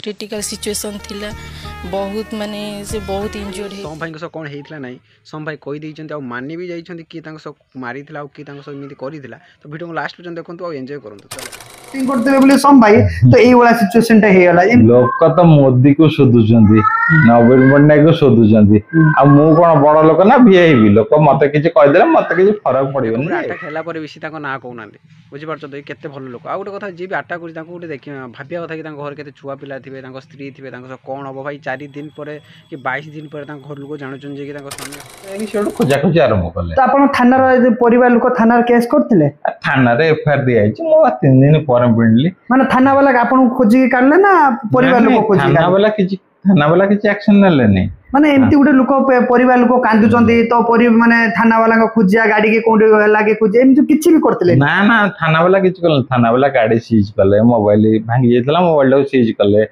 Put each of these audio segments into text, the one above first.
Critical situation थिला बहुत माने से बहुत इंजर्ड सोम भाई कौन होता ना सोम भाई कहीदे मानि भी जाइए किए मारी किए करता तो भिडियो को लास्ट पर्यटन देखो एंजॉय करूँ करते बोले सम भाई तो यही वाला सिचुएशन टा हेगला लोक तो मोदी को शोधुचंदी नवीन पट्टनायक को शोधुचंदी आ मु कोन बड़ लोक ना वीआईपी लोक मते किछि कहि देले मते किछि फरक पड़िबनी आटा खेला पर बेसी ताको ना कहू नांदी बुझि पारछ तो केते भल लोक आ गोटे कथा जे भी आटा करी ताको गोटे देखि भाबिया कथा कि ताको घर केते छुआ पिला थिबे ताको स्त्री थिबे ताको कोन हबो भाई 4 दिन पर कि 22 दिन पर ताको घर लोक जानुचन जे कि ताको स्वामी एनी सेडो खोजा खोजी आरंभ कले तो आपण थाना रे परिवार लोक थाना रे केस करथिले थाना रे एफआईआर दिया छि मो 3 दिन पर बिनली माने थाना वाला आपण खोजी काढले ना परिवार लोक खोजी थाना वाला किछि एक्शन नले नै माने एमती गुटे लोक परिवार लोक कांदुचंदी तो माने थाना वाला को खोजिया गाड़ी के कोंडे लागे खोजे एमती किछि भी करथिले ना ना थाना वाला किछि करल थाना वाला गाड़ी सीज कले मोबाइल भांगी जेतला मोबाइल को सीज कले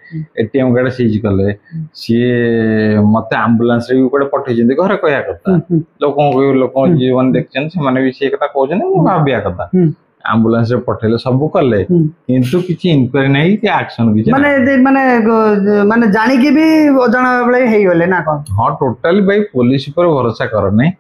एटीएम कार्ड सीज कले सी मते एम्बुलेंस रे कोडे पठै जंदी घर कहया कथा लोक जीवन देखछन से माने भी से कथा कहछन भाबिया कथा एम्बुलेंस रे पठेले सब कले किंतु किछि इंक्वायरी नै कि एक्शन किछि माने जानि के भी अजाना बळे हेई गले ना कोन हां टोटली भाई पुलिस पर भरोसा कर नै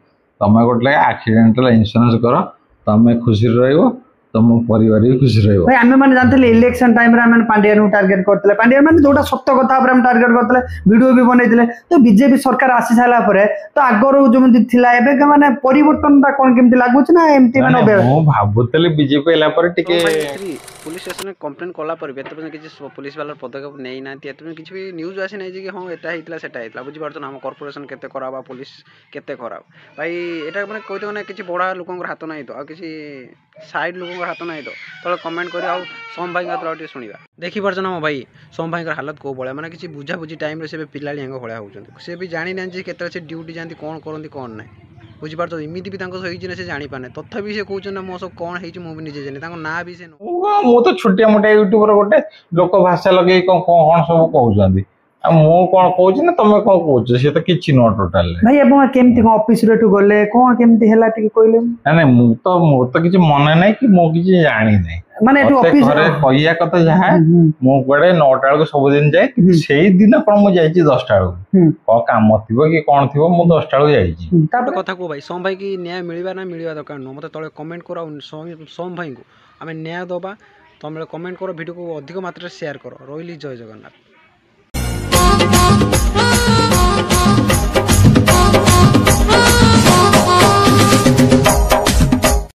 तमे गोटले एक्सीडेंटल इंश्योरेंस करो तमे खुशी रहइबो तम परिवार भी खुशी रहइबो भाई हमें माने जानतले इलेक्शन टाइम रे हमें पांड्या नु टारगेट करतले पांड्या माने जोटा सत्य कथा पर हम टारगेट करतले वीडियो भी बनैतले तो बीजेपी सरकार आसी साला परे तो आगर जो थिला एबे के माने परिवर्तन ता कोन केमति लागु छ ना एमति माने मो भाबुतले बीजेपी एला पर टिके पुलिस स्टेशन में कंप्लेन कला पर बेत पर किछि पुलिस वाला पदक्षेप नै ना एतमे किछि भी न्यूज आसी नै जे कि हां एटा हितला सेटा हितला बुझि पारछ हम कॉर्पोरेशन केते खराब पुलिस केते खराब भाई एटा माने कहते माने किछि बडा लोकन हाथ नै तो आ किछि साइड लोकन हाथ नै तो तले कमेंट करी आ सोम भाई का टे सुनिबा देखि पारछ ना भाई सोम भाई का हालत को बळे माने किछि बुझा बुझी टाइम रे से पिलाली हंग होळा होउछन से भी जानि नै जे केते से ड्यूटी जानती कोन करंती कोन नै बुझि पारछ इमिति भी तांको सही से जानि पाने तथापि से कहउछन ना मो सब कोन हेछि मो भी निजे जानि तांको ना भी से मो तो छोटिया मोटा यूट्यूबर गोटे लोक भाषा लगे कोन सब कहउछंदी आ मो कोन कहउछ ना तमे कोन कहउछ से तो किछि न टोटल भाई अपन केमति ऑफिस रे टू गले कोन केमति हेला टिके कइले ना मो तो किछि मन नै कि मो किछि जानि नै माने एटू ऑफिस रे कहिया कथा जहा मो गडे 9टा को सब दिन जाय सेही दिन कोन मो जायछि 10टा को काम थिबो कि कोन थिबो मो 10टा को जायछि तापर कथा को भाई सोम भाई की न्याय मिलबा ना मिलबा दरकार न मते तळे कमेंट करा सोम भाई को हमें न्याय दबा तमे कमेंट करो वीडियो को अधिक मात्रा शेयर करो रोइली जय जगन्नाथ।